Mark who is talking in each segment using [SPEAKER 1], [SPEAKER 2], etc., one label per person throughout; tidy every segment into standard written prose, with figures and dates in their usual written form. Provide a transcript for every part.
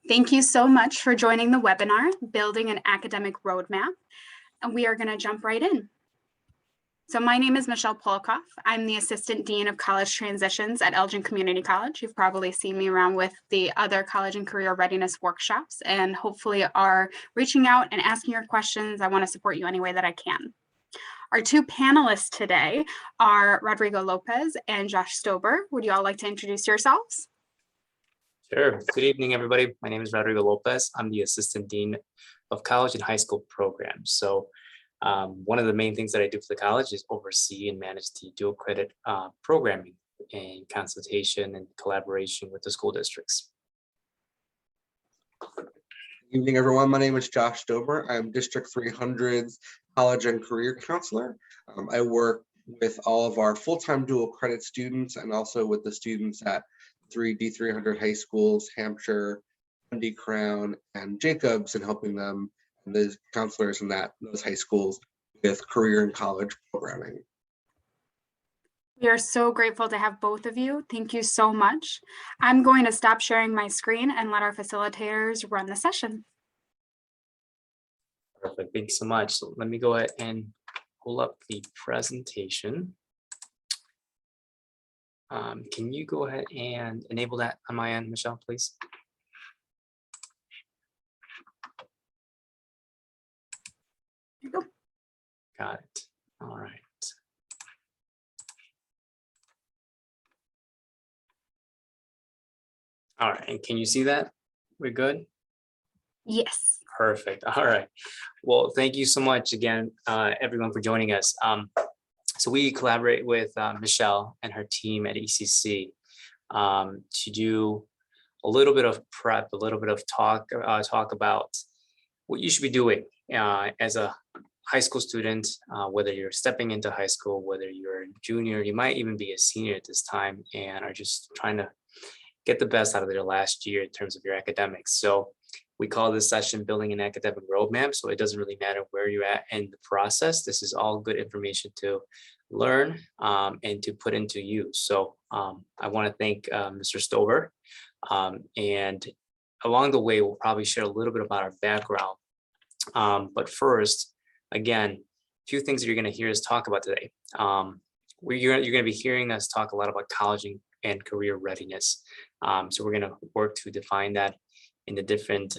[SPEAKER 1] Thank you so much for joining the webinar, Building an Academic Roadmap. And we are going to jump right in. So my name is Michelle Polkoff. I'm the Assistant Dean of College Transitions at Elgin Community College. You've probably seen me around with the other college and career readiness workshops, and hopefully are reaching out and asking your questions. I want to support you any way that I can. Our two panelists today are Rodrigo Lopez and Josh Stober. Would you all like to introduce yourselves?
[SPEAKER 2] Sure. Good evening, everybody. My name is Rodrigo Lopez. I'm the Assistant Dean of College and High School Programs. So one of the main things that I do for the college is oversee and manage the dual credit programming in consultation and collaboration with the school districts.
[SPEAKER 3] Good evening, everyone. My name is Josh Stober. I'm District 300's College and Career Counselor. I work with all of our full-time dual credit students and also with the students at 3 D300 high schools, Hampshire, Dundee Crown, and Jacobs, and helping them, and the counselors in those high schools, with career and college programming.
[SPEAKER 1] We are so grateful to have both of you. Thank you so much. I'm going to stop sharing my screen and let our facilitators run the session.
[SPEAKER 2] Perfect. Thank you so much. So let me go ahead and pull up the presentation. Can you go ahead and enable that on my end, Michelle, please?
[SPEAKER 1] There you go.
[SPEAKER 2] Got it. All right. All right. And can you see that? We're good?
[SPEAKER 1] Yes.
[SPEAKER 2] Perfect. All right. Well, thank you so much again, everyone, for joining us. So we collaborate with Michelle and her team at ECC to do a little bit of prep, a little bit of talk about what you should be doing as a high school student, whether you're stepping into high school, whether you're a junior, you might even be a senior at this time and are just trying to get the best out of their last year in terms of your academics. So we call this session Building an Academic Roadmap. So it doesn't really matter where you're at in the process. This is all good information to learn and to put into use. So I want to thank Mr. Stover. And along the way, we'll probably share a little bit about our background. But first, again, a few things that you're going to hear us talk about today. You're going to be hearing us talk a lot about college and career readiness. So we're going to work to define that in the different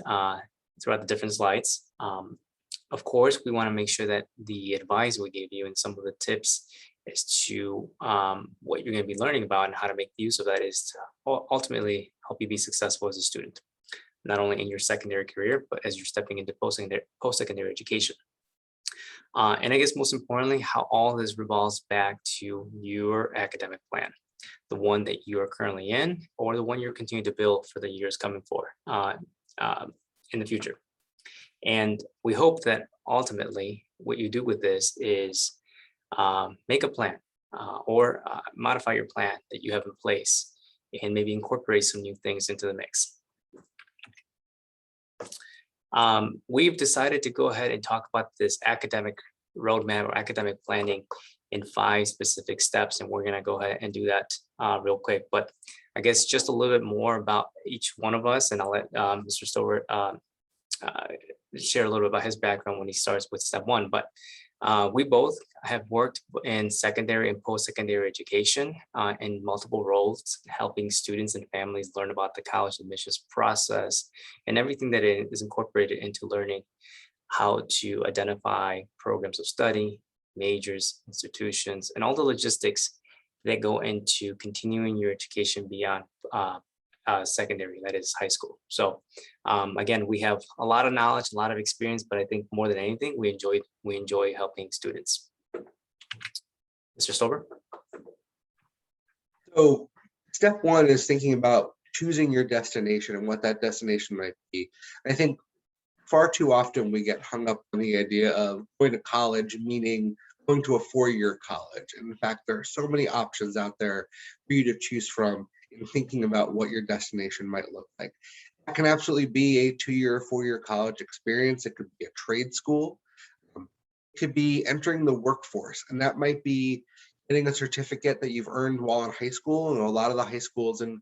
[SPEAKER 2] throughout the different slides. Of course, we want to make sure that the advice we gave you and some of the tips as to what you're going to be learning about and how to make use of that is to ultimately help you be successful as a student, not only in your secondary career, but as you're stepping into post-secondary education. And I guess most importantly, how all this revolves back to your academic plan, the one that you are currently in, or the one you're continuing to build for the years coming for in the future. And we hope that ultimately what you do with this is make a plan or modify your plan that you have in place and maybe incorporate some new things into the mix. We've decided to go ahead and talk about this academic roadmap or academic planning in 5 specific steps, and we're going to go ahead and do that real quick. But I guess just a little bit more about each one of us, and I'll let Mr. Stover share a little bit about his background when he starts with step 1. But we both have worked in secondary and post-secondary education in multiple roles, helping students and families learn about the college admissions process and everything that is incorporated into learning how to identify programs of study, majors, institutions, and all the logistics that go into continuing your education beyond secondary, that is high school. So again, we have a lot of knowledge, a lot of experience, but I think more than anything, we enjoy helping students. Mr. Stover?
[SPEAKER 3] So step 1 is thinking about choosing your destination and what that destination might be. I think far too often we get hung up on the idea of going to college, meaning going to a 4-year college. And in fact, there are so many options out there for you to choose from in thinking about what your destination might look like. That can absolutely be a 2-year, 4-year college experience. It could be a trade school. It could be entering the workforce, and that might be getting a certificate that you've earned while in high school. And a lot of the high schools in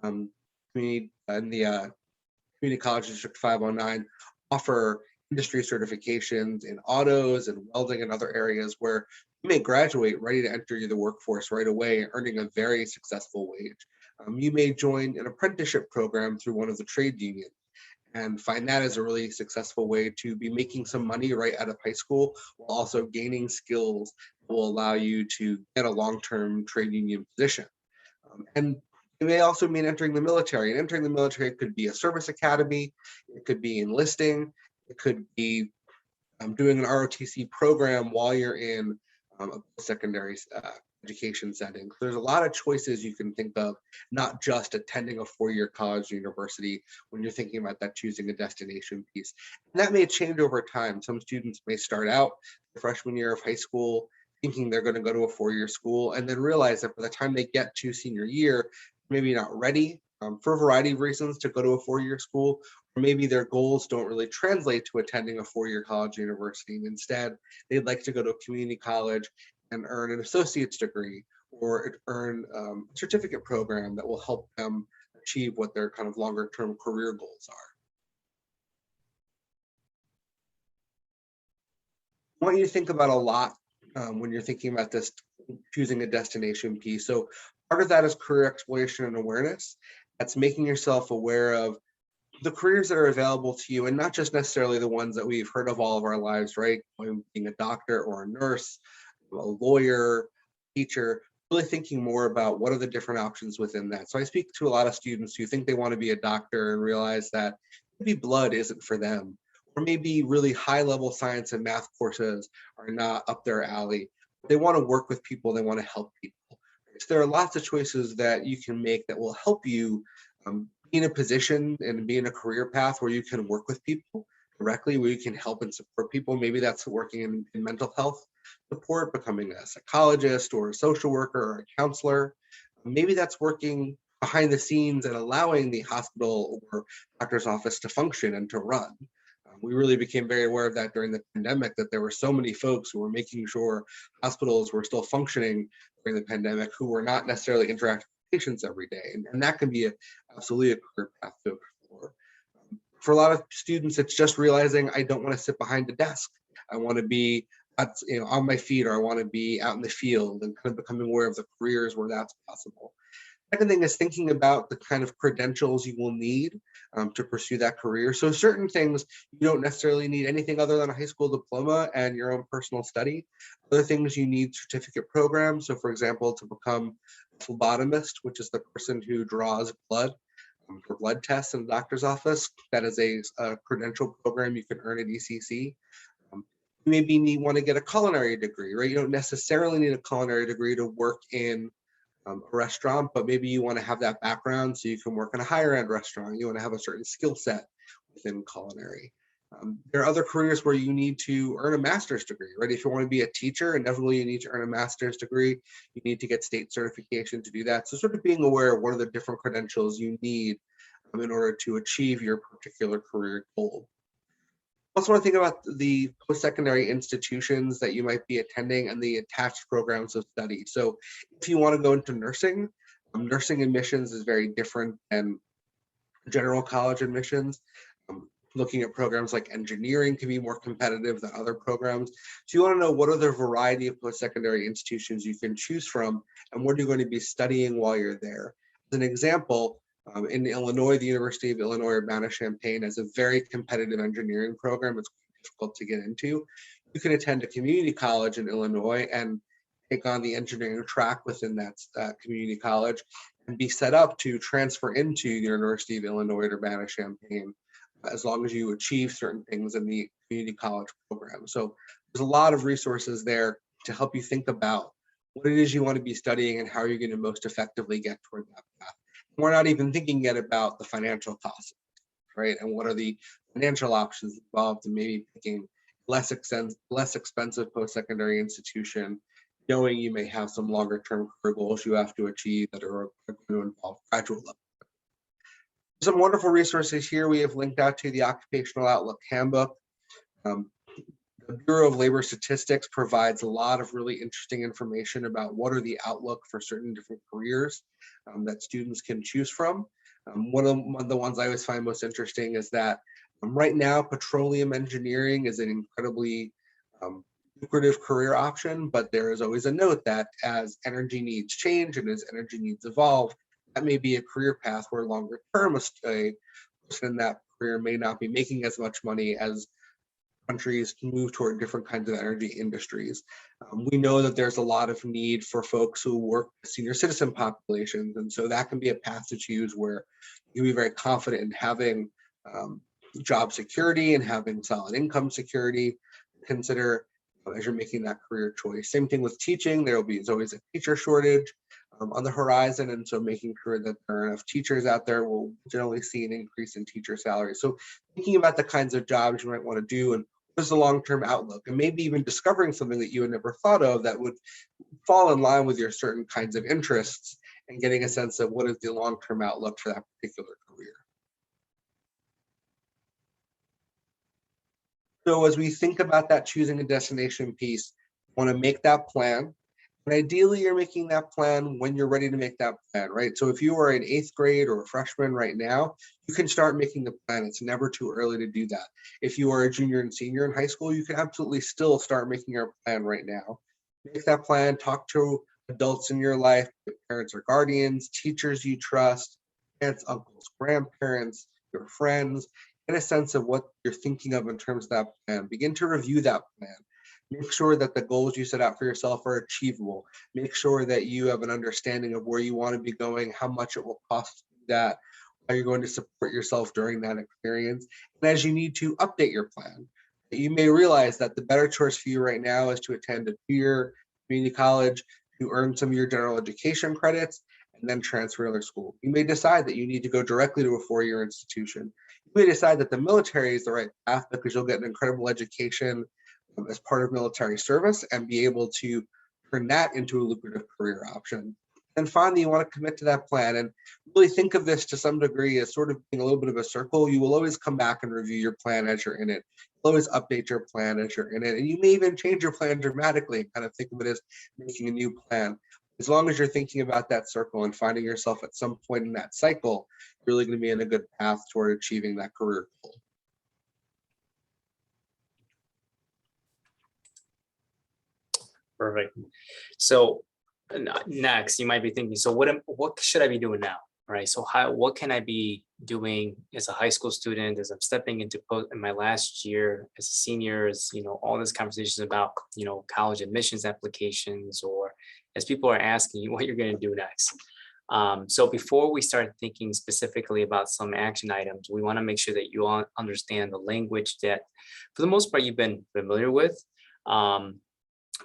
[SPEAKER 3] the Community College District 509 offer industry certifications in autos and welding and other areas where you may graduate ready to enter the workforce right away, earning a very successful wage. You may join an apprenticeship program through one of the trade unions and find that as a really successful way to be making some money right out of high school while also gaining skills that will allow you to get a long-term trade union position. And it may also mean entering the military. And entering the military could be a service academy, it could be enlisting, it could be doing an ROTC program while you're in a secondary education setting. There's a lot of choices you can think of, not just attending a four-year college or university when you're thinking about that choosing a destination piece. And that may change over time. Some students may start out the freshman year of high school thinking they're going to go to a four-year school and then realize that by the time they get to senior year, maybe not ready for a variety of reasons to go to a four-year school, or maybe their goals don't really translate to attending a four-year college or university. And instead, they'd like to go to a community college and earn an associate's degree or earn a certificate program that will help them achieve what their kind of longer term career goals are. I want you to think about a lot when you're thinking about this choosing a destination piece. So part of that is career exploration and awareness. That's making yourself aware of the careers that are available to you and not just necessarily the ones that we've heard of all of our lives, right? Being a doctor or a nurse, a lawyer, teacher, really thinking more about what are the different options within that. So I speak to a lot of students who think they want to be a doctor and realize that maybe blood isn't for them, or maybe really high level science and math courses are not up their alley. They want to work with people, they want to help people. So there are lots of choices that you can make that will help you be in a position and be in a career path where you can work with people directly, where you can help and support people. Maybe that's working in mental health support, becoming a psychologist or a social worker or a counselor. Maybe that's working behind the scenes and allowing the hospital or doctor's office to function and to run. We really became very aware of that during the pandemic, that there were so many folks who were making sure hospitals were still functioning during the pandemic who were not necessarily interacting with patients every day. And that can be absolutely a career path to explore. For a lot of students, it's just realizing I don't want to sit behind a desk. I want to be on my feet, or I want to be out in the field, and kind of becoming aware of the careers where that's possible. Second thing is thinking about the kind of credentials you will need to pursue that career. So certain things, you don't necessarily need anything other than a high school diploma and your own personal study. Other things you need certificate programs. So for example, to become a phlebotomist, which is the person who draws blood for blood tests in the doctor's office, that is a credential program you can earn at ECC. You maybe want to get a culinary degree, right? You don't necessarily need a culinary degree to work in a restaurant, but maybe you want to have that background so you can work in a higher end restaurant. You want to have a certain skill set within culinary. There are other careers where you need to earn a master's degree, right? If you want to be a teacher, inevitably you need to earn a master's degree. You need to get state certification to do that. So sort of being aware of what are the different credentials you need in order to achieve your particular career goal. Also want to think about the post-secondary institutions that you might be attending and the attached programs of study. So if you want to go into nursing, nursing admissions is very different than general college admissions. Looking at programs like engineering can be more competitive than other programs. So you want to know what are the variety of post-secondary institutions you can choose from and what are you going to be studying while you're there. As an example, in Illinois, the University of Illinois Urbana-Champaign has a very competitive engineering program. It's difficult to get into. You can attend a community college in Illinois and take on the engineering track within that community college and be set up to transfer into the University of Illinois Urbana-Champaign as long as you achieve certain things in the community college program. So there's a lot of resources there to help you think about what it is you want to be studying and how you're going to most effectively get toward that path. We're not even thinking yet about the financial costs, right? And what are the financial options involved in maybe picking less expensive post-secondary institution, knowing you may have some longer term career goals you have to achieve that are going to involve graduate level. Some wonderful resources here we have linked out to the Occupational Outlook Handbook. The Bureau of Labor Statistics provides a lot of really interesting information about what are the outlook for certain different careers that students can choose from. One of the ones I always find most interesting is that right now, petroleum engineering is an incredibly lucrative career option, but there is always a note that as energy needs change and as energy needs evolve, that may be a career path where longer term a person in that career may not be making as much money as countries move toward different kinds of energy industries. We know that there's a lot of need for folks who work with senior citizen populations, and so that can be a path to choose where you can be very confident in having job security and having solid income security. Consider as you're making that career choice. Same thing with teaching. There's always a teacher shortage on the horizon, and so making sure that there are enough teachers out there will generally see an increase in teacher salaries. So thinking about the kinds of jobs you might want to do and what is the long-term outlook, and maybe even discovering something that you had never thought of that would fall in line with your certain kinds of interests, and getting a sense of what is the long-term outlook for that particular career. So as we think about that choosing a destination piece, want to make that plan. And ideally, you're making that plan when you're ready to make that plan, right? So if you are in 8th grade or a freshman right now, you can start making the plan. It's never too early to do that. If you are a junior and senior in high school, you can absolutely still start making your plan right now. Make that plan, talk to adults in your life, your parents or guardians, teachers you trust, aunts, uncles, grandparents, your friends. Get a sense of what you're thinking of in terms of that plan. Begin to review that plan. Make sure that the goals you set out for yourself are achievable. Make sure that you have an understanding of where you want to be going, how much it will cost to do that, how you're going to support yourself during that experience. And as you need to update your plan, you may realize that the better choice for you right now is to attend a 2-year community college to earn some of your general education credits and then transfer to another school. You may decide that you need to go directly to a 4-year institution. You may decide that the military is the right path because you'll get an incredible education as part of military service and be able to turn that into a lucrative career option. And finally, you want to commit to that plan and really think of this to some degree as sort of being a little bit of a circle. You will always come back and review your plan as you're in it. You'll always update your plan as you're in it. And you may even change your plan dramatically and kind of think of it as making a new plan. As long as you're thinking about that circle and finding yourself at some point in that cycle, you're really going to be in a good path toward achieving that career goal.
[SPEAKER 2] Perfect. So next, you might be thinking, so what should I be doing now, right? So what can I be doing as a high school student, as I'm stepping into in my last year as a senior, as all this conversations about college admissions applications, or as people are asking you what you're going to do next. So before we start thinking specifically about some action items, we want to make sure that you all understand the language that, for the most part, you've been familiar with.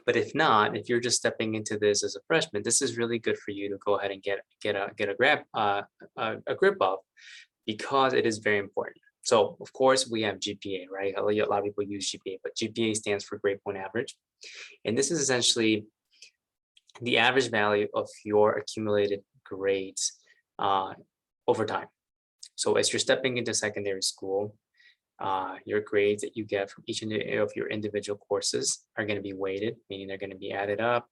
[SPEAKER 2] But if not, if you're just stepping into this as a freshman, this is really good for you to go ahead and get a grip of, because it is very important. So of course we have GPA, right? A lot of people use GPA, but GPA stands for grade point average. And this is essentially the average value of your accumulated grades over time. So as you're stepping into secondary school, your grades that you get from each of your individual courses are going to be weighted, meaning they're going to be added up,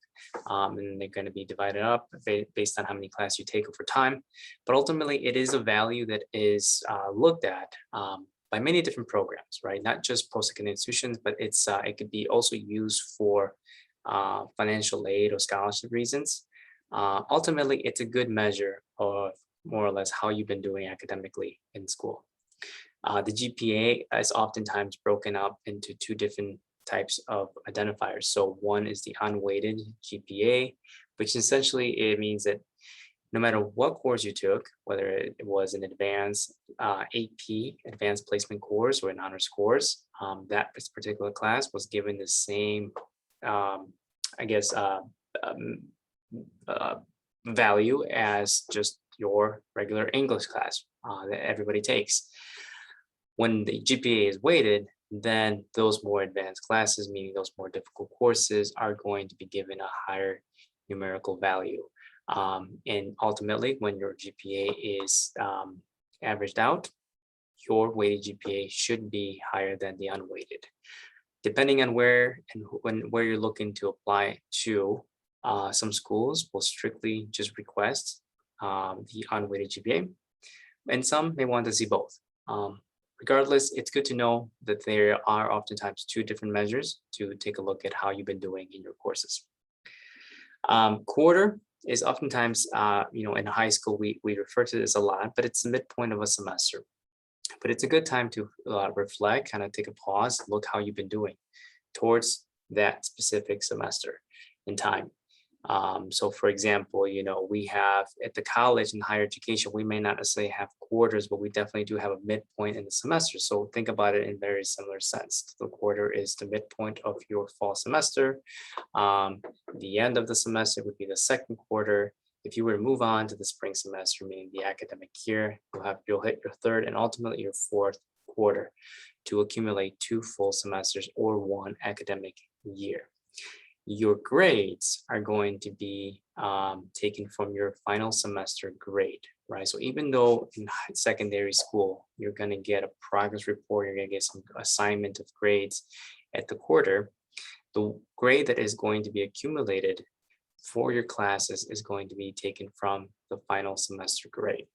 [SPEAKER 2] and they're going to be divided up based on how many classes you take over time. But ultimately, it is a value that is looked at by many different programs, right? Not just post-secondary institutions, but it could be also used for financial aid or scholarship reasons. Ultimately, it's a good measure of more or less how you've been doing academically in school. The GPA is oftentimes broken up into 2 different types of identifiers. So one is the unweighted GPA, which essentially it means that no matter what course you took, whether it was an advanced AP, advanced placement course, or an honors course, that particular class was given the same, value as just your regular English class that everybody takes. When the GPA is weighted, then those more advanced classes, meaning those more difficult courses, are going to be given a higher numerical value. And ultimately, when your GPA is averaged out, your weighted GPA should be higher than the unweighted. Depending on where you're looking to apply to, some schools will strictly just request the unweighted GPA. and some may want to see both. Regardless, it's good to know that there are oftentimes two different measures to take a look at how you've been doing in your courses. Quarter is oftentimes, in high school, we refer to this a lot, but it's the midpoint of a semester. But it's a good time to reflect, kind of take a pause, look how you've been doing towards that specific semester in time. So for example, we have at the college and higher education, we may not necessarily have quarters, but we definitely do have a midpoint in the semester. So think about it in very similar sense. The quarter is the midpoint of your fall semester. The end of the semester would be the second quarter. If you were to move on to the spring semester, meaning the academic year, you'll hit your third and ultimately your fourth quarter to accumulate 2 full semesters or 1 academic year. Your grades are going to be taken from your final semester grade, right? So even though in secondary school, you're going to get a progress report, you're going to get some assignment of grades at the quarter, the grade that is going to be accumulated for your classes is going to be taken from the final semester grade.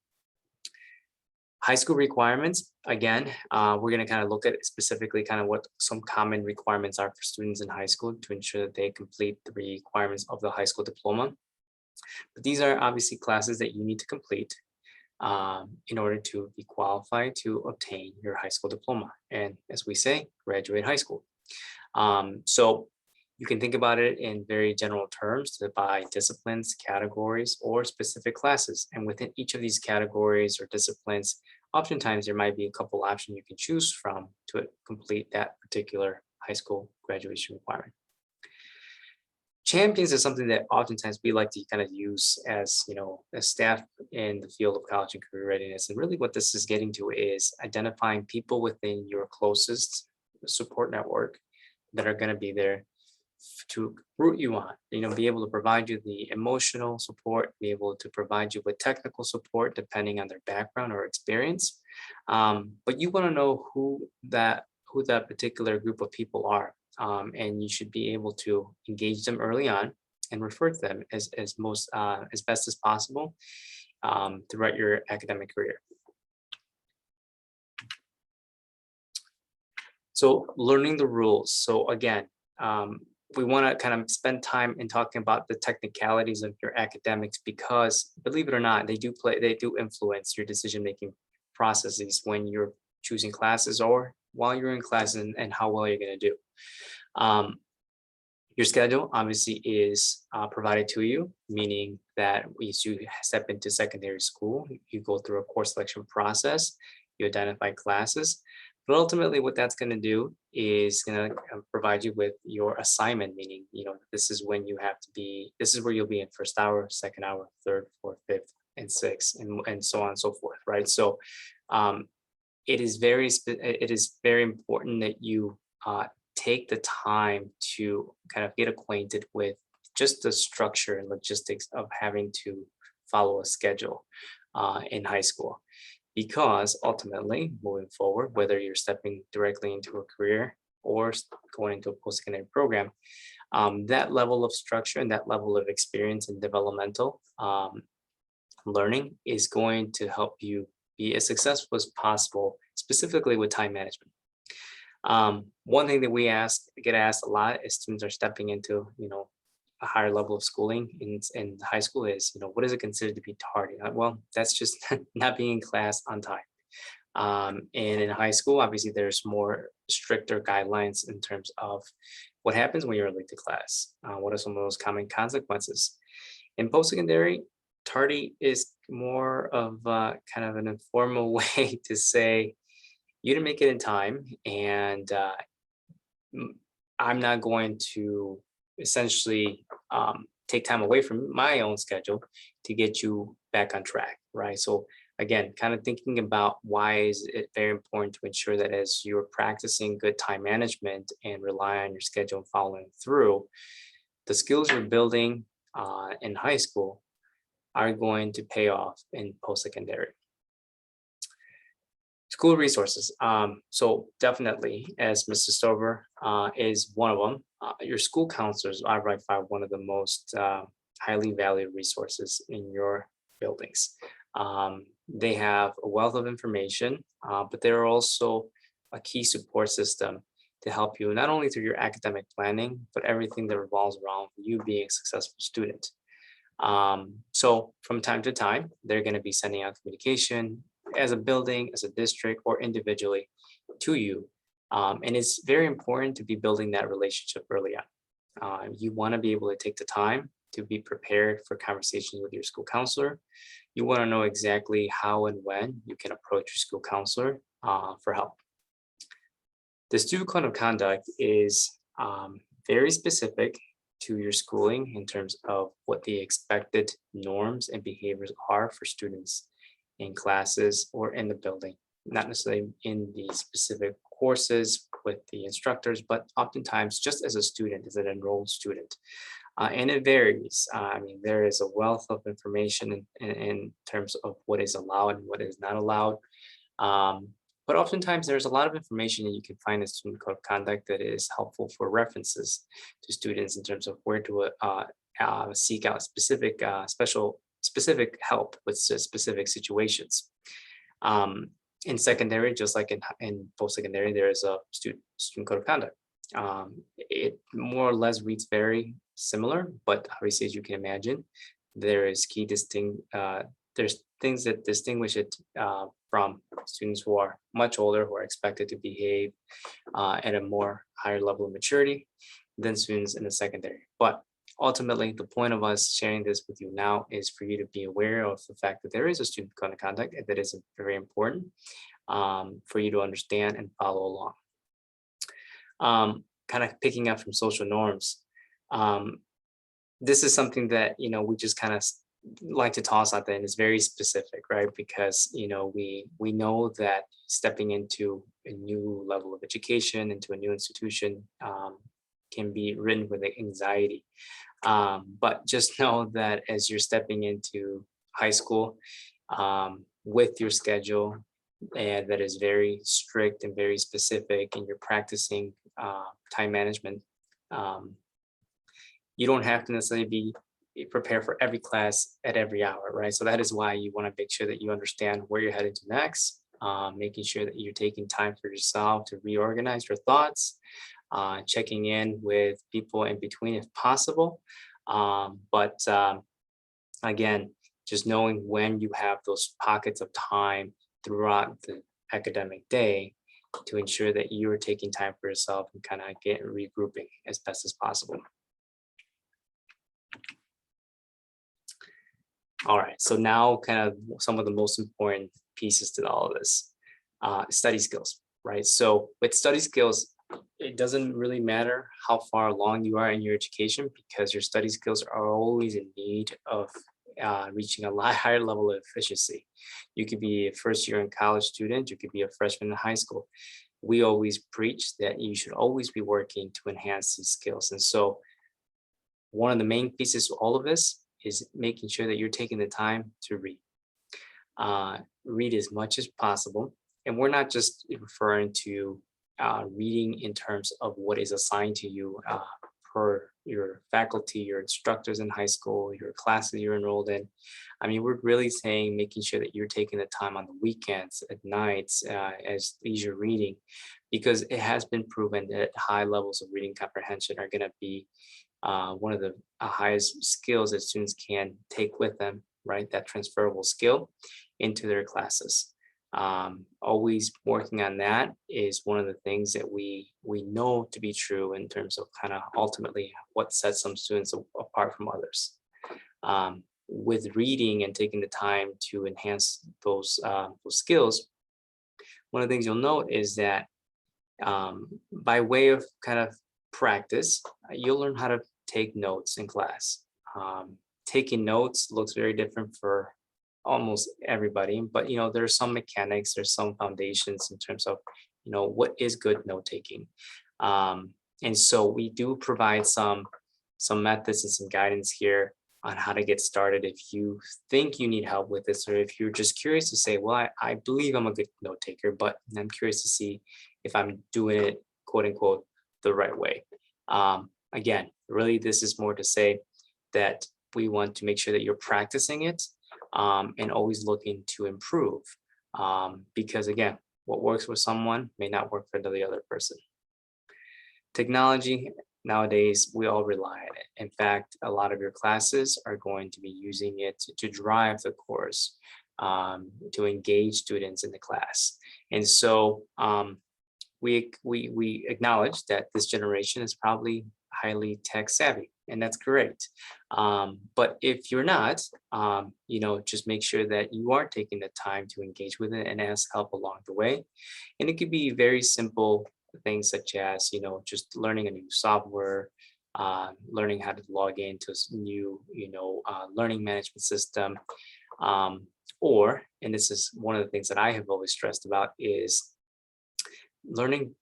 [SPEAKER 2] High school requirements, again, we're going to kind of look at specifically kind of what some common requirements are for students in high school to ensure that they complete the requirements of the high school diploma. But these are obviously classes that you need to complete in order to be qualified to obtain your high school diploma. And as we say, graduate high school. So you can think about it in very general terms by disciplines, categories, or specific classes. And within each of these categories or disciplines, oftentimes there might be a couple options you can choose from to complete that particular high school graduation requirement. Champions is something that oftentimes we like to kind of use as, as staff in the field of college and career readiness. And really what this is getting to is identifying people within your closest support network that are going to be there to root you on, be able to provide you the emotional support, be able to provide you with technical support depending on their background or experience. But you want to know who that particular group of people are. And you should be able to engage them early on and refer to them as best as possible throughout your academic career. So learning the rules. So again, we want to kind of spend time in talking about the technicalities of your academics because, believe it or not, they do influence your decision-making processes when you're choosing classes or while you're in class and how well you're going to do. Your schedule obviously is provided to you, meaning that as you step into secondary school, you go through a course selection process, you identify classes. But ultimately, what that's going to do is going to provide you with your assignment, meaning, this is when this is where you'll be in first hour, second hour, third, fourth, fifth, and sixth, and so on and so forth, right? So it is very important that you take the time to kind of get acquainted with just the structure and logistics of having to follow a schedule in high school. Because ultimately, moving forward, whether you're stepping directly into a career or going into a post-secondary program, that level of structure and that level of experience and developmental learning is going to help you be as successful as possible, specifically with time management. One thing that we get asked a lot as students are stepping into, a higher level of schooling in high school is, what is it considered to be tardy? Well, that's just not being in class on time. And in high school, obviously, there's more stricter guidelines in terms of what happens when you're late to class. What are some of those common consequences? In post-secondary, tardy is more of kind of an informal way to say, you didn't make it in time, and I'm not going to essentially take time away from my own schedule to get you back on track, right? So again, kind of thinking about why is it very important to ensure that as you're practicing good time management and rely on your schedule and following through, the skills you're building in high school are going to pay off in post-secondary. School resources. So definitely, as Mr. Stover is one of them, your school counselors are by far one of the most highly valued resources in your buildings. They have a wealth of information, but they're also a key support system to help you not only through your academic planning, but everything that revolves around you being a successful student. So from time to time, they're going to be sending out communication as a building, as a district, or individually to you. And it's very important to be building that relationship early on. You want to be able to take the time to be prepared for conversations with your school counselor. You want to know exactly how and when you can approach your school counselor for help. The student code of conduct is very specific to your schooling in terms of what the expected norms and behaviors are for students in classes or in the building, not necessarily in the specific courses with the instructors, but oftentimes just as a student, as an enrolled student. And it varies. I mean, there is a wealth of information in terms of what is allowed and what is not allowed. But oftentimes there's a lot of information that you can find in student code of conduct that is helpful for references to students in terms of where to seek out specific specific help with specific situations. In secondary, just like in post-secondary, there is a student code of conduct. It more or less reads very similar, but obviously, as you can imagine, there is there's things that distinguish it from students who are much older, who are expected to behave at a more higher level of maturity than students in the secondary. But ultimately, the point of us sharing this with you now is for you to be aware of the fact that there is a student code of conduct that is very important for you to understand and follow along. Kind of picking up from social norms. This is something that, we just kind of like to toss out there, and it's very specific, right? Because, we know that stepping into a new level of education, into a new institution, can be ridden with anxiety. But just know that as you're stepping into high school with your schedule, and that is very strict and very specific, and you're practicing time management, you don't have to necessarily be prepared for every class at every hour, right? So that is why you want to make sure that you understand where you're headed to next, making sure that you're taking time for yourself to reorganize your thoughts, checking in with people in between if possible. But again, just knowing when you have those pockets of time throughout the academic day to ensure that you are taking time for yourself and kind of get regrouping as best as possible. All right, so now kind of some of the most important pieces to all of this, study skills, right? So with study skills, it doesn't really matter how far along you are in your education, because your study skills are always in need of reaching a lot higher level of efficiency. You could be a first year in college student, you could be a freshman in high school. We always preach that you should always be working to enhance these skills. And so one of the main pieces to all of this is making sure that you're taking the time to read. Read as much as possible. And we're not just referring to reading in terms of what is assigned to you per your faculty, your instructors in high school, your classes you're enrolled in. I mean, we're really saying making sure that you're taking the time on the weekends, at nights, as leisure reading, because it has been proven that high levels of reading comprehension are going to be one of the highest skills that students can take with them, right? That transferable skill into their classes. Always working on that is one of the things that we know to be true in terms of kind of ultimately what sets some students apart from others. With reading and taking the time to enhance those skills, one of the things you'll note is that by way of kind of practice, you'll learn how to take notes in class. Taking notes looks very different for almost everybody, but there's some mechanics, there's some foundations in terms of what is good note taking. And so we do provide some methods and some guidance here on how to get started if you think you need help with this, or if you're just curious to say, well, I believe I'm a good note taker, but I'm curious to see if I'm doing it, quote unquote, the right way. Again, really, this is more to say that we want to make sure that you're practicing it, and always looking to improve. Because again, what works for someone may not work for the other person. Technology, nowadays, we all rely on it. In fact, a lot of your classes are going to be using it to drive the course, to engage students in the class. And so we acknowledge that this generation is probably highly tech savvy, and that's great. But if you're not, just make sure that you are taking the time to engage with it and ask help along the way. And it could be very simple things such as, just learning a new software, learning how to log into a new, learning management system. And this is one of the things that I have always stressed about, is learning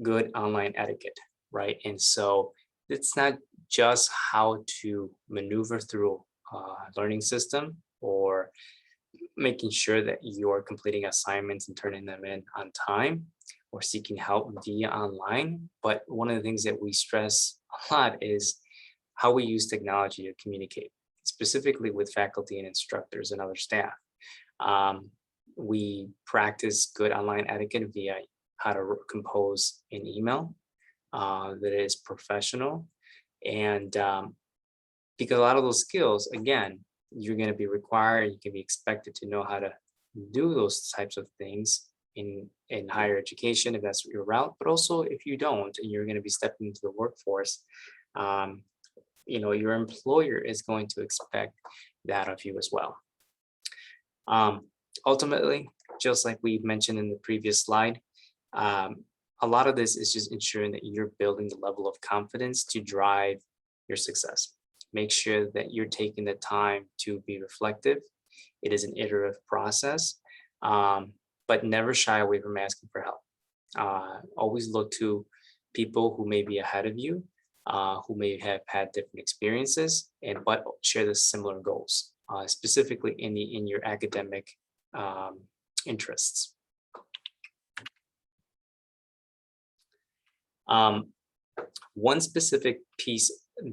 [SPEAKER 2] good online etiquette, right? And so it's not just how to maneuver through a learning system or making sure that you're completing assignments and turning them in on time or seeking help via online. But one of the things that we stress a lot is how we use technology to communicate, specifically with faculty and instructors and other staff. We practice good online etiquette via how to compose an email that is professional. And because a lot of those skills, again, you're going to be required, you can be expected to know how to do those types of things in higher education, if that's your route. But also, if you don't, and you're going to be stepping into the workforce, your employer is going to expect that of you as well. Ultimately, just like we mentioned in the previous slide, a lot of this is just ensuring that you're building the level of confidence to drive your success. Make sure that you're taking the time to be reflective. It is an iterative process, but never shy away from asking for help. Always look to people who may be ahead of you, who may have had different experiences, but share the similar goals, specifically in your academic interests. One specific piece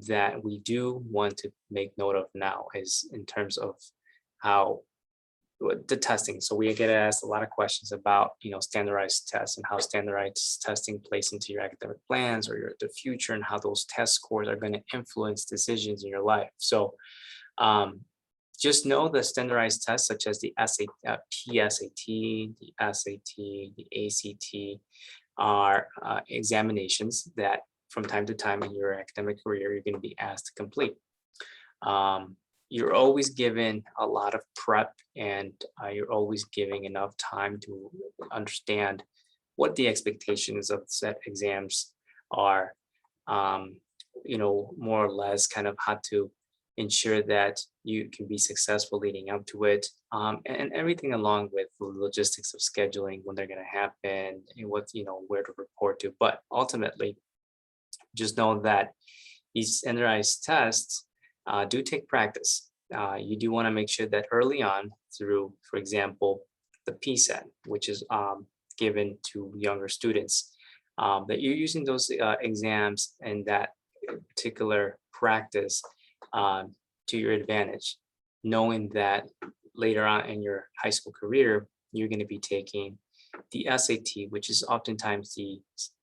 [SPEAKER 2] that we do want to make note of now is in terms of how the testing. So we get asked a lot of questions about, standardized tests and how standardized testing plays into your academic plans or the future, and how those test scores are going to influence decisions in your life. So just know that standardized tests such as the PSAT, the SAT, the ACT are examinations that from time to time in your academic career, you're going to be asked to complete. You're always given a lot of prep, and you're always giving enough time to understand what the expectations of set exams are, more or less kind of how to ensure that you can be successful leading up to it, and everything along with the logistics of scheduling, when they're going to happen, and what, where to report to. But ultimately, just know that these standardized tests do take practice. You do want to make sure that early on through, for example, the PSAT, which is given to younger students, that you're using those exams and that particular practice to your advantage, knowing that later on in your high school career, you're going to be taking the SAT, which is oftentimes the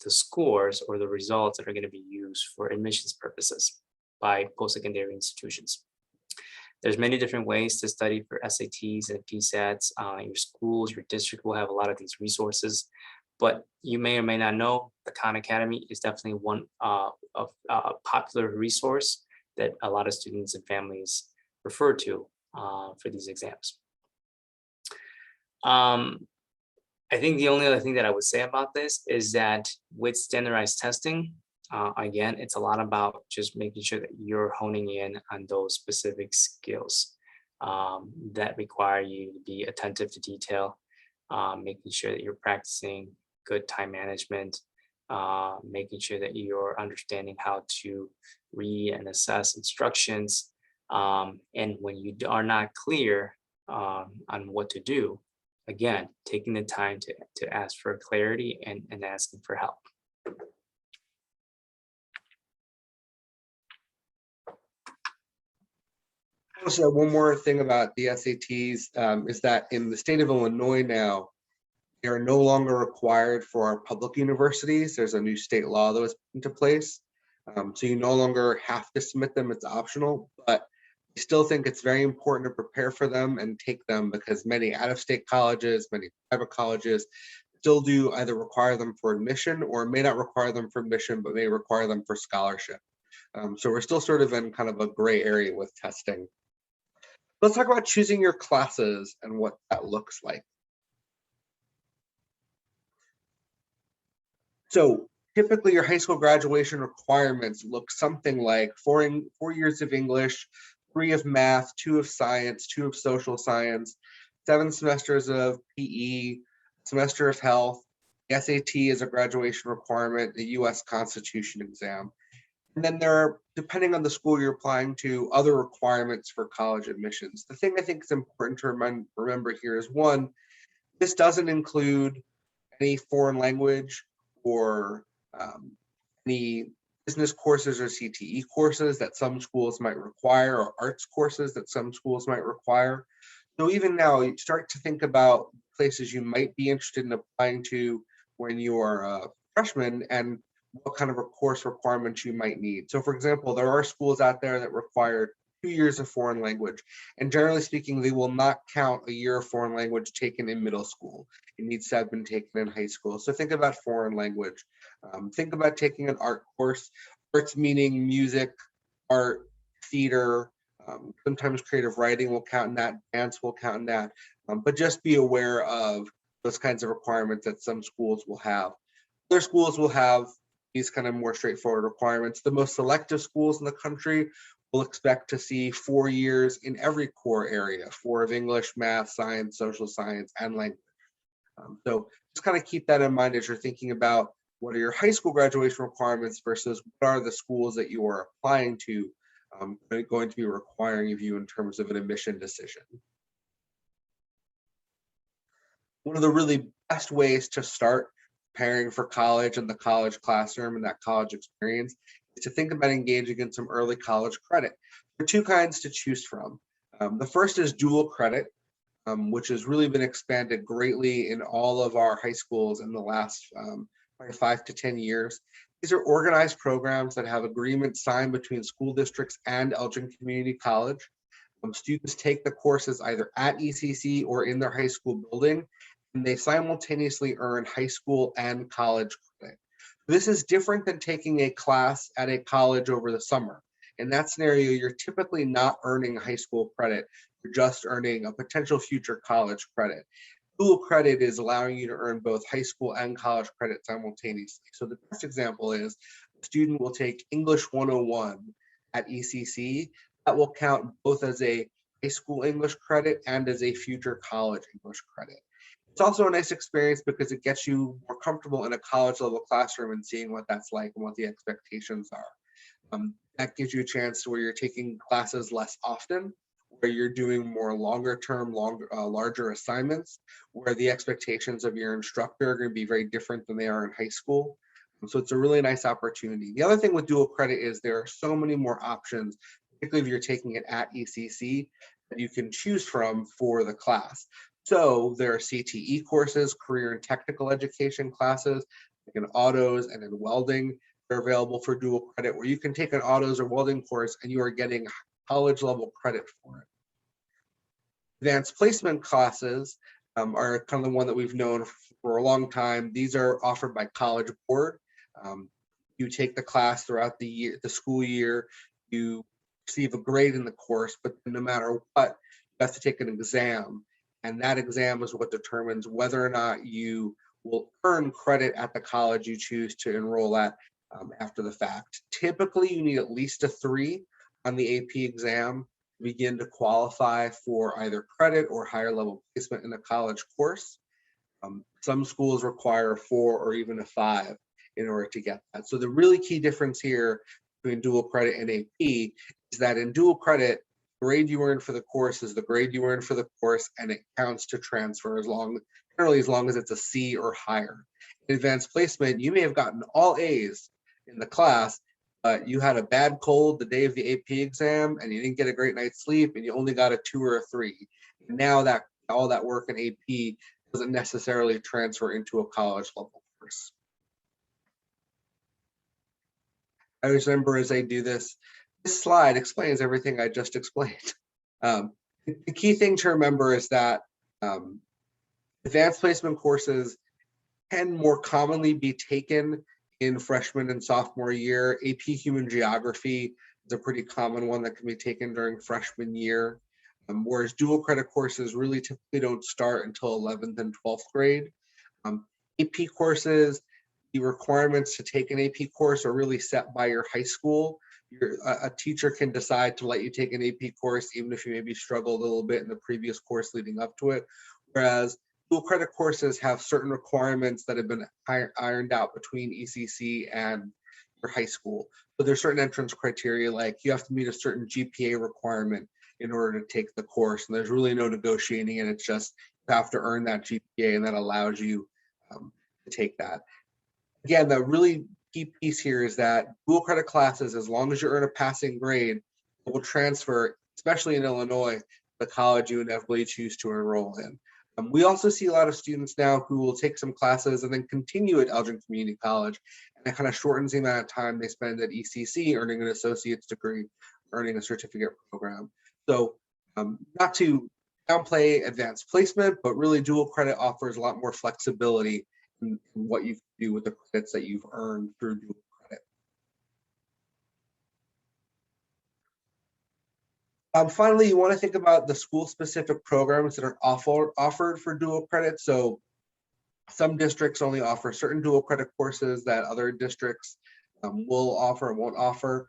[SPEAKER 2] scores or the results that are going to be used for admissions purposes by post-secondary institutions. There's many different ways to study for SATs and PSATs. Your schools, your district will have a lot of these resources, but you may or may not know the Khan Academy is definitely one of a popular resource that a lot of students and families refer to for these exams. I think the only other thing that I would say about this is that with standardized testing, again, it's a lot about just making sure that you're honing in on those specific skills that require you to be attentive to detail, making sure that you're practicing good time management, making sure that you're understanding how to read and assess instructions. And when you are not clear on what to do, again, taking the time to ask for clarity and asking for help.
[SPEAKER 3] Also, one more thing about the SATs is that in the state of Illinois now, they are no longer required for our public universities. There's a new state law that was put into place. So you no longer have to submit them, it's optional, but I still think it's very important to prepare for them and take them because many out-of-state colleges, many private colleges still do either require them for admission or may not require them for admission, but may require them for scholarship. So we're still sort of in kind of a gray area with testing. Let's talk about choosing your classes and what that looks like. So typically your high school graduation requirements look something like 4 years of English, 3 of math, 2 of science, 2 of social science, 7 semesters of PE, semester of health. The SAT is a graduation requirement, the US Constitution exam. And then there are, depending on the school you're applying to, other requirements for college admissions. The thing I think is important to remember here is one, this doesn't include any foreign language or any business courses or CTE courses that some schools might require, or arts courses that some schools might require. So even now, you start to think about places you might be interested in applying to when you are a freshman and what kind of a course requirements you might need. So for example, there are schools out there that require 2 years of foreign language. And generally speaking, they will not count a year of foreign language taken in middle school. It needs to have been taken in high school. So think about foreign language. Think about taking an art course. Arts meaning music, art, theater, sometimes creative writing will count in that, dance will count in that. But just be aware of those kinds of requirements that some schools will have. Other schools will have these kind of more straightforward requirements. The most selective schools in the country will expect to see 4 years in every core area, 4 of English, math, science, social science, and language. So just kind of keep that in mind as you're thinking about what are your high school graduation requirements versus what are the schools that you are applying to going to be requiring of you in terms of an admission decision. One of the really best ways to start preparing for college and the college classroom and that college experience is to think about engaging in some early college credit. There are 2 kinds to choose from. The first is dual credit, which has really been expanded greatly in all of our high schools in the last probably 5 to 10 years. These are organized programs that have agreements signed between school districts and Elgin Community College. Students take the courses either at ECC or in their high school building, and they simultaneously earn high school and college credit. This is different than taking a class at a college over the summer. In that scenario, you're typically not earning high school credit, you're just earning a potential future college credit. Dual credit is allowing you to earn both high school and college credit simultaneously. So the best example is a student will take English 101 at ECC. That will count both as a high school English credit and as a future college English credit. It's also a nice experience because it gets you more comfortable in a college level classroom and seeing what that's like and what the expectations are. That gives you a chance to where you're taking classes less often, where you're doing more longer term, larger assignments, where the expectations of your instructor are going to be very different than they are in high school. So it's a really nice opportunity. The other thing with dual credit is there are so many more options, particularly if you're taking it at ECC, that you can choose from for the class. So there are CTE courses, career and technical education classes, like in autos and in welding. They're available for dual credit, where you can take an autos or welding course and you are getting college level credit for it. Advanced placement classes are kind of the one that we've known for a long time. These are offered by College Board. You take the class throughout the year, the school year, you receive a grade in the course, but no matter what, you have to take an exam. And that exam is what determines whether or not you will earn credit at the college you choose to enroll at after the fact. Typically, you need at least a 3 on the AP exam to begin to qualify for either credit or higher level placement in a college course. Some schools require a 4 or even a 5 in order to get that. So the really key difference here between dual credit and AP is that in dual credit, the grade you earn for the course is the grade you earn for the course, and it counts to transfer generally as long as it's a C or higher. In advanced placement, you may have gotten all A's in the class, you had a bad cold the day of the AP exam and you didn't get a great night's sleep and you only got a 2 or a 3. And now that all that work in AP doesn't necessarily transfer into a college level course. I always remember as I do this, this slide explains everything I just explained. The key thing to remember is that advanced placement courses can more commonly be taken in freshman and sophomore year. AP Human Geography is a pretty common one that can be taken during freshman year, whereas dual credit courses really typically don't start until 11th and 12th grade. AP courses, the requirements to take an AP course are really set by your high school. A teacher can decide to let you take an AP course even if you maybe struggled a little bit in the previous course leading up to it, whereas dual credit courses have certain requirements that have been ironed out between ECC and your high school. So there's certain entrance criteria, like you have to meet a certain GPA requirement in order to take the course, and there's really no negotiating, and it's just you have to earn that GPA, and that allows you to take that. Again, the really key piece here is that dual credit classes, as long as you earn a passing grade, will transfer, especially in Illinois, the college you inevitably choose to enroll in. We also see a lot of students now who will take some classes and then continue at Elgin Community College, and it kind of shortens the amount of time they spend at ECC earning an associate's degree, earning a certificate program. So not to downplay advanced placement, but really dual credit offers a lot more flexibility in what you can do with the credits that you've earned through dual credit. Finally, you want to think about the school-specific programs that are offered for dual credit. So some districts only offer certain dual credit courses that other districts will offer or won't offer.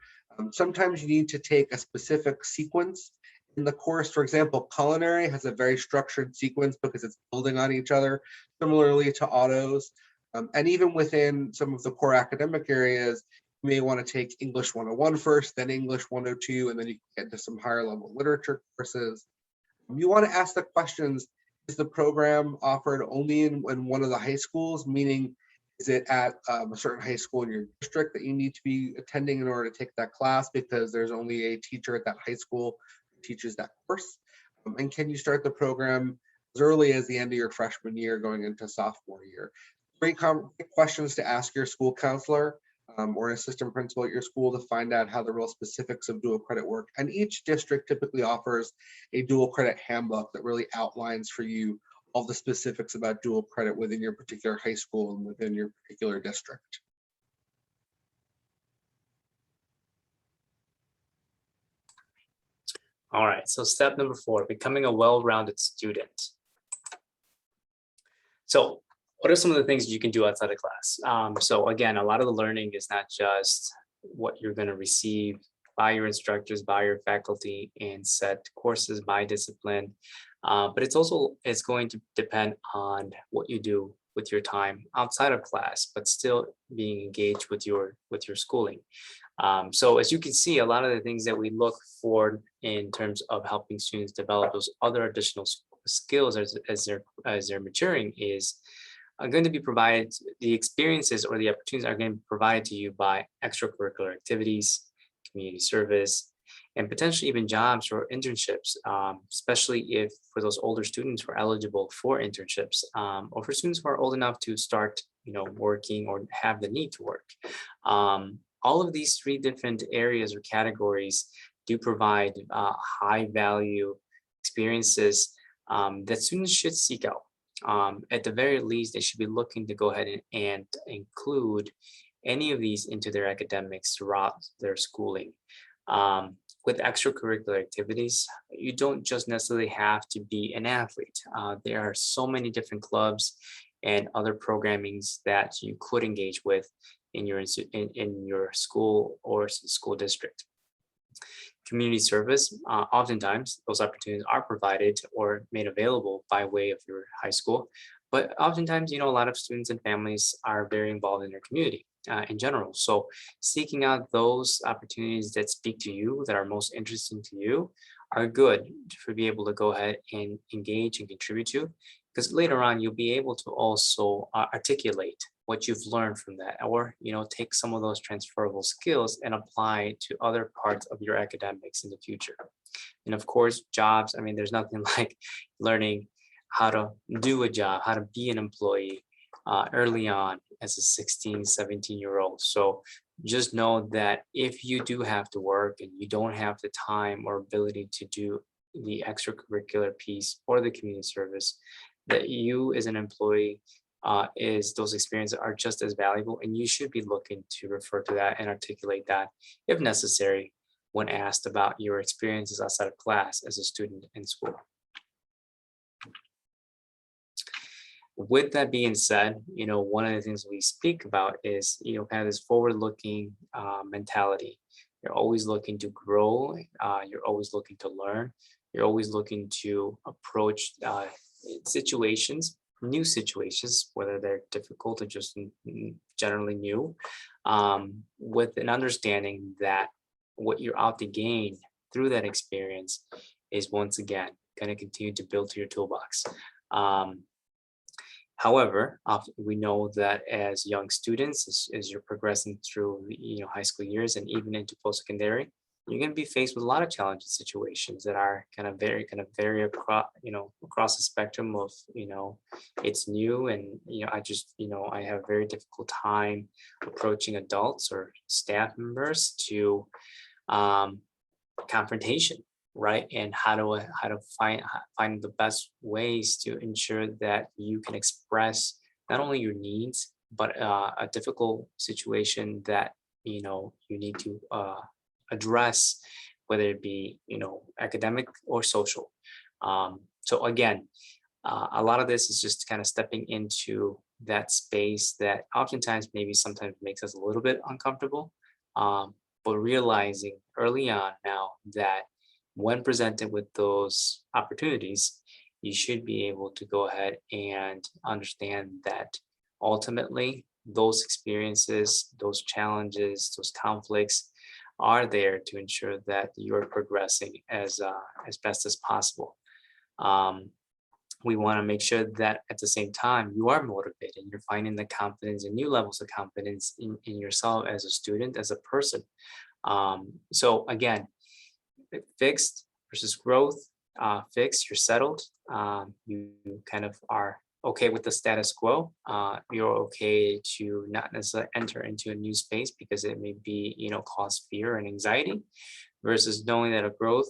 [SPEAKER 3] Sometimes you need to take a specific sequence in the course. For example, culinary has a very structured sequence because it's building on each other, similarly to autos. And even within some of the core academic areas, you may want to take English 101 first, then English 102, and then you can get to some higher level literature courses. You want to ask the questions, is the program offered only in one of the high schools? Meaning, is it at a certain high school in your district that you need to be attending in order to take that class because there's only a teacher at that high school who teaches that course? And can you start the program as early as the end of your freshman year going into sophomore year? Great questions to ask your school counselor or an assistant principal at your school to find out how the real specifics of dual credit work. And each district typically offers a dual credit handbook that really outlines for you all the specifics about dual credit within your particular high school and within your particular district.
[SPEAKER 2] All right, so step number 4, becoming a well-rounded student. So what are some of the things you can do outside of class? So again, a lot of the learning is not just what you're going to receive by your instructors, by your faculty in set courses by discipline, but it's going to depend on what you do with your time outside of class, but still being engaged with your schooling. So as you can see, a lot of the things that we look for in terms of helping students develop those other additional skills as they're maturing are going to be provided. The experiences or the opportunities are going to be provided to you by extracurricular activities, community service, and potentially even jobs or internships, especially if for those older students who are eligible for internships, or for students who are old enough to start, working or have the need to work. All of these 3 different areas or categories do provide high value experiences that students should seek out. At the very least, they should be looking to go ahead and include any of these into their academics throughout their schooling. With extracurricular activities, you don't just necessarily have to be an athlete. There are so many different clubs and other programmings that you could engage with in your school or school district. Community service, oftentimes those opportunities are provided or made available by way of your high school, but oftentimes, a lot of students and families are very involved in their community in general. So seeking out those opportunities that speak to you, that are most interesting to you, are good to be able to go ahead and engage and contribute to because later on you'll be able to also articulate what you've learned from that, or take some of those transferable skills and apply to other parts of your academics in the future. And of course, jobs, I mean, there's nothing like learning how to do a job, how to be an employee early on as a 16, 17-year-old. So just know that if you do have to work and you don't have the time or ability to do the extracurricular piece or the community service, that you as an employee is those experiences are just as valuable, and you should be looking to refer to that and articulate that if necessary when asked about your experiences outside of class as a student in school. With that being said, one of the things we speak about is, kind of this forward-looking mentality. You're always looking to grow. You're always looking to learn. You're always looking to approach situations, new situations, whether they're difficult or just generally new, with an understanding that what you're out to gain through that experience is once again going to continue to build to your toolbox. However, we know that as young students, as you're progressing through high school years and even into post-secondary, you're going to be faced with a lot of challenging situations that are kind of vary across across the spectrum of it's new, and I have a very difficult time approaching adults or staff members to confrontation, right? And how to find the best ways to ensure that you can express not only your needs, but a difficult situation that you need to address, whether it be academic or social. So again, a lot of this is just kind of stepping into that space that oftentimes maybe sometimes makes us a little bit uncomfortable, but realizing early on now that when presented with those opportunities, you should be able to go ahead and understand that ultimately those experiences, those challenges, those conflicts are there to ensure that you're progressing as best as possible. We want to make sure that at the same time you are motivated, you're finding the confidence and new levels of confidence in yourself as a student, as a person. So again, fixed versus growth. Fixed, you're settled. You kind of are okay with the status quo. You're okay to not necessarily enter into a new space because it may be, cause fear and anxiety, versus knowing that a growth,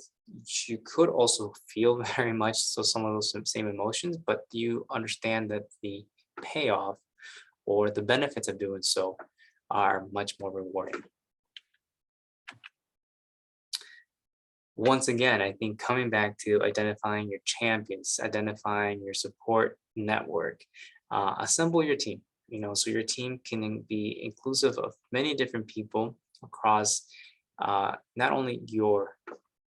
[SPEAKER 2] you could also feel very much so some of those same emotions, but you understand that the payoff or the benefits of doing so are much more rewarding. Once again, I think coming back to identifying your champions, identifying your support network, assemble your team, so your team can be inclusive of many different people across not only your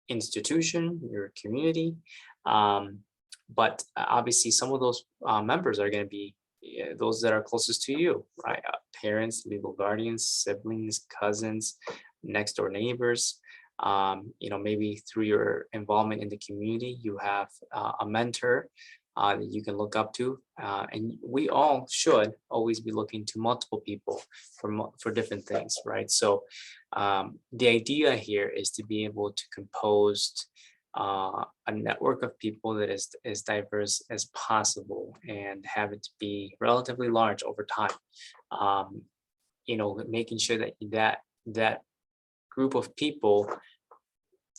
[SPEAKER 2] institution, your community, but obviously some of those members are going to be those that are closest to you, right? Parents, legal guardians, siblings, cousins, next door neighbors. Maybe through your involvement in the community, you have a mentor that you can look up to, and we all should always be looking to multiple people for different things, right? So the idea here is to be able to compose a network of people that is as diverse as possible and have it to be relatively large over time. Making sure that group of people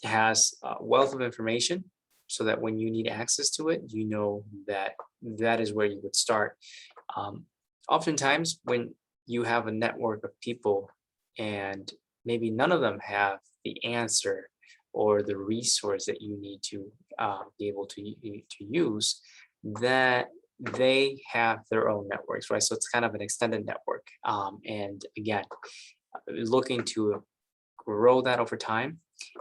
[SPEAKER 2] has a wealth of information, so that when you need access to it, that is where you would start. Oftentimes when you have a network of people and maybe none of them have the answer or the resource that you need to be able to use, that they have their own networks, right? So it's kind of an extended network. And again, looking to grow that over time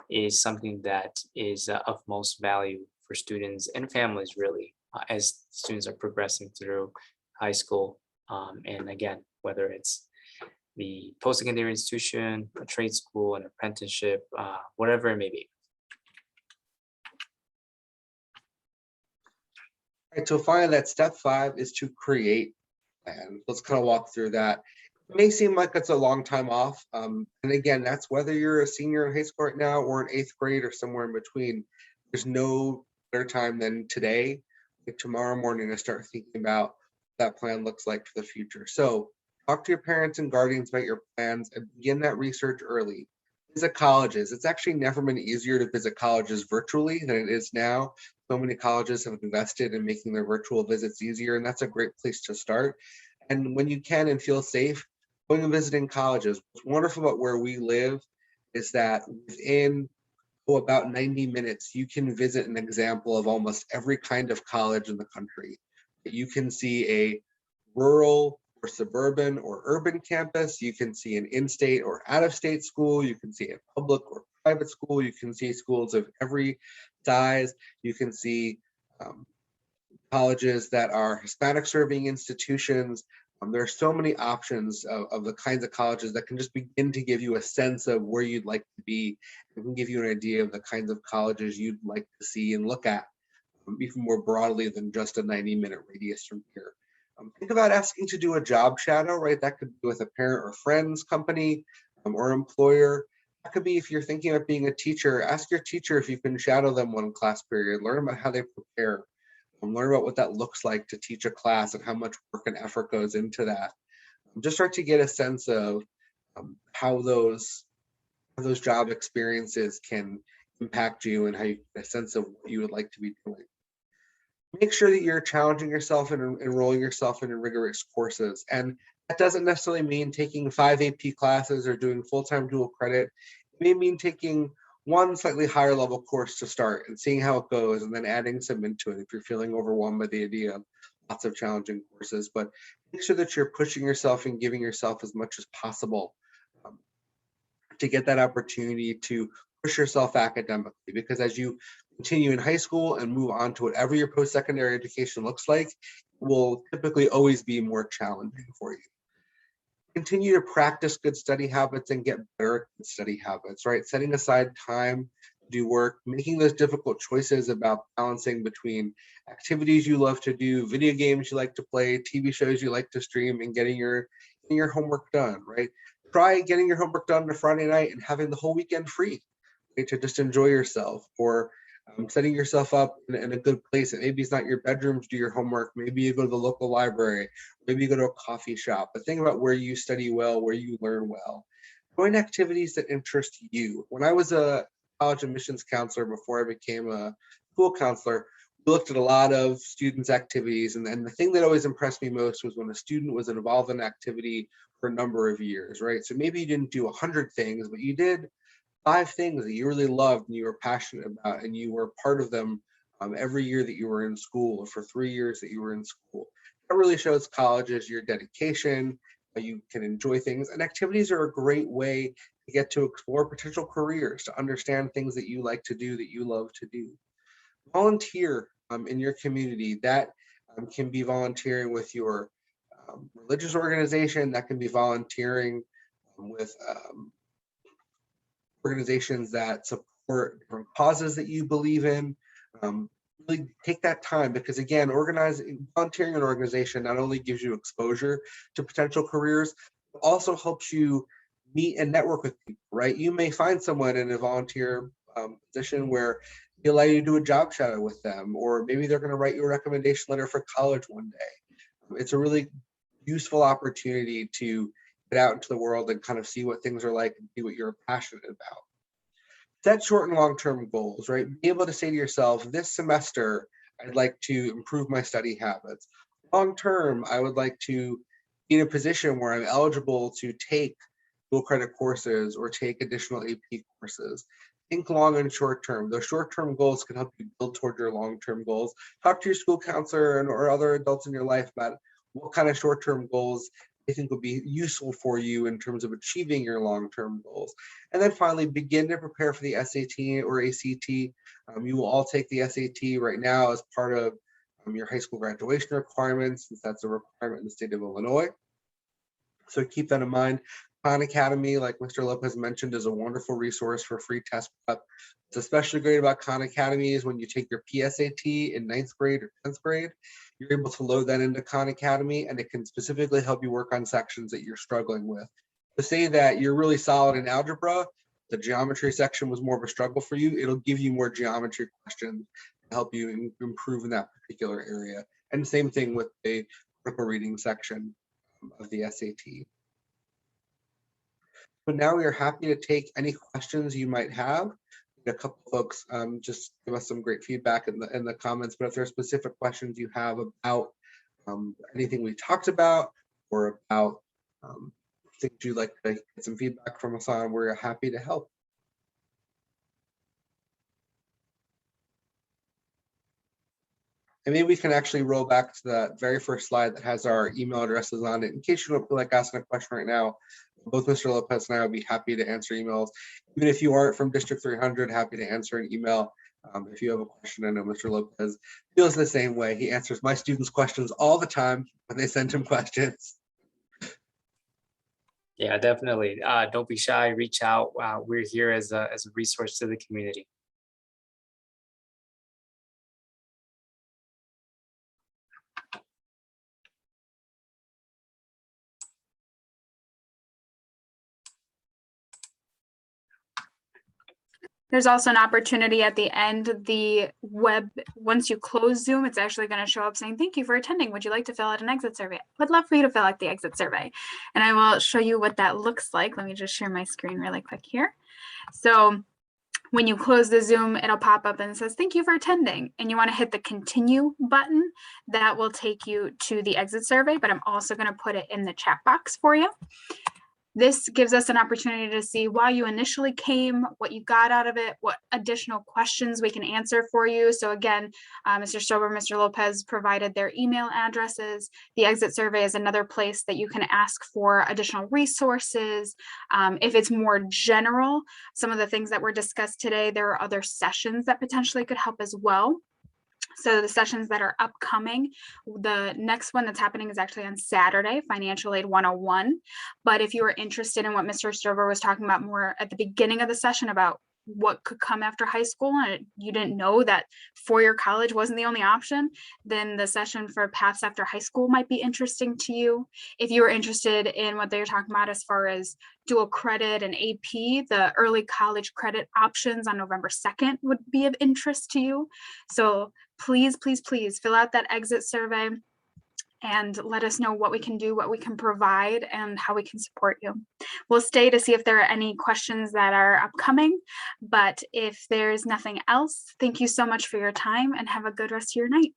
[SPEAKER 2] is something that is of most value for students and families, really, as students are progressing through high school. And again, whether it's the post-secondary institution, a trade school, an apprenticeship, whatever it may be.
[SPEAKER 3] Right, so finally, that step 5 is to create a plan. Let's kind of walk through that. It may seem like it's a long time off. And again, that's whether you're a senior in high school right now or in 8th grade or somewhere in between. There's no better time than today, like tomorrow morning, to start thinking about what that plan looks like for the future. So talk to your parents and guardians about your plans and begin that research early. Visit colleges. It's actually never been easier to visit colleges virtually than it is now. So many colleges have invested in making their virtual visits easier, and that's a great place to start. And when you can and feel safe, going and visiting colleges. What's wonderful about where we live is that within about 90 minutes, you can visit an example of almost every kind of college in the country. You can see a rural or suburban or urban campus. You can see an in-state or out-of-state school. You can see a public or private school. You can see schools of every size. You can see colleges that are Hispanic serving institutions. There are so many options of the kinds of colleges that can just begin to give you a sense of where you'd like to be. It can give you an idea of the kinds of colleges you'd like to see and look at, even more broadly than just a 90-minute radius from here. Think about asking to do a job shadow, right? That could be with a parent or friend's company or employer. That could be if you're thinking of being a teacher, ask your teacher if you can shadow them one class period, learn about how they prepare, learn about what that looks like to teach a class and how much work and effort goes into that. Just start to get a sense of how those job experiences can impact you and how you get a sense of what you would like to be doing. Make sure that you're challenging yourself and enrolling yourself in rigorous courses. And that doesn't necessarily mean taking 5 AP classes or doing full-time dual credit. It may mean taking one slightly higher level course to start and seeing how it goes, and then adding some into it if you're feeling overwhelmed by the idea of lots of challenging courses. But make sure that you're pushing yourself and giving yourself as much as possible to get that opportunity to push yourself academically, because as you continue in high school and move on to whatever your post-secondary education looks like, it will typically always be more challenging for you. Continue to practice good study habits and get better at good study habits, right? Setting aside time to do work, making those difficult choices about balancing between activities you love to do, video games you like to play, TV shows you like to stream, and getting your homework done, right? Try getting your homework done on a Friday night and having the whole weekend free, right, to just enjoy yourself, or setting yourself up in a good place. And maybe it's not your bedroom to do your homework. Maybe you go to the local library. Maybe you go to a coffee shop. But think about where you study well, where you learn well. Join activities that interest you. When I was a college admissions counselor before I became a school counselor, we looked at a lot of students' activities. And the thing that always impressed me most was when a student was involved in an activity for a number of years, right? So maybe you didn't do 100 things, but you did 5 things that you really loved and you were passionate about, and you were part of them every year that you were in school, or for 3 years that you were in school. That really shows colleges your dedication. You can enjoy things, and activities are a great way to get to explore potential careers, to understand things that you like to do, that you love to do. Volunteer in your community. That can be volunteering with your religious organization. That can be volunteering with organizations that support different causes that you believe in. Really take that time, because again, volunteering an organization not only gives you exposure to potential careers, but also helps you meet and network with people, right? You may find someone in a volunteer position where they allow you to do a job shadow with them, or maybe they're going to write you a recommendation letter for college one day. It's a really useful opportunity to get out into the world and kind of see what things are like and see what you're passionate about. Set short and long-term goals, right? Be able to say to yourself, this semester, I'd like to improve my study habits. Long-term, I would like to be in a position where I'm eligible to take dual credit courses or take additional AP courses. Think long and short-term. Those short-term goals can help you build toward your long-term goals. Talk to your school counselor or other adults in your life about what kind of short-term goals they think would be useful for you in terms of achieving your long-term goals. And then finally, begin to prepare for the SAT or ACT. You will all take the SAT right now as part of your high school graduation requirements, since that's a requirement in the state of Illinois. So keep that in mind. Khan Academy, like Mr. Lopez mentioned, is a wonderful resource for free test prep. It's especially great about Khan Academy is when you take your PSAT in 9th grade or 10th grade, you're able to load that into Khan Academy, and it can specifically help you work on sections that you're struggling with. To say that you're really solid in algebra, the geometry section was more of a struggle for you, it'll give you more geometry questions to help you improve in that particular area. And same thing with the critical reading section of the SAT. So now we are happy to take any questions you might have. A couple folks just give us some great feedback in the comments, but if there are specific questions you have about anything we talked about or about things you'd like to get some feedback from us on, we're happy to help. And maybe we can actually roll back to the very first slide that has our email addresses on it. In case you don't feel like asking a question right now, both Mr. Lopez and I will be happy to answer emails. Even if you aren't from District 300, happy to answer an email. If you have a question, I know Mr. Lopez feels the same way. He answers my students' questions all the time when they send him questions.
[SPEAKER 2] Yeah, definitely. Don't be shy, reach out. We're here as a resource to the community.
[SPEAKER 1] There's also an opportunity at the end of the web. Once you close Zoom, it's actually going to show up saying, thank you for attending. Would you like to fill out an exit survey? I'd love for you to fill out the exit survey. And I will show you what that looks like. Let me just share my screen really quick here. So when you close the Zoom, it'll pop up and it says, thank you for attending. And you want to hit the continue button. That will take you to the exit survey, but I'm also going to put it in the chat box for you. This gives us an opportunity to see why you initially came, what you got out of it, what additional questions we can answer for you. So again, Mr. Stober, Mr. Lopez provided their email addresses. The exit survey is another place that you can ask for additional resources. If it's more general, some of the things that were discussed today, there are other sessions that potentially could help as well. So the sessions that are upcoming, the next one that's happening is actually on Saturday, Financial Aid 101. But if you are interested in what Mr. Stover was talking about more at the beginning of the session about what could come after high school, and you didn't know that four-year college wasn't the only option, then the session for paths after high school might be interesting to you. If you are interested in what they're talking about as far as dual credit and AP, the early college credit options on November 2nd would be of interest to you. So please, please, please fill out that exit survey and let us know what we can do, what we can provide, and how we can support you. We'll stay to see if there are any questions that are upcoming, but if there's nothing else, thank you so much for your time and have a good rest of your night.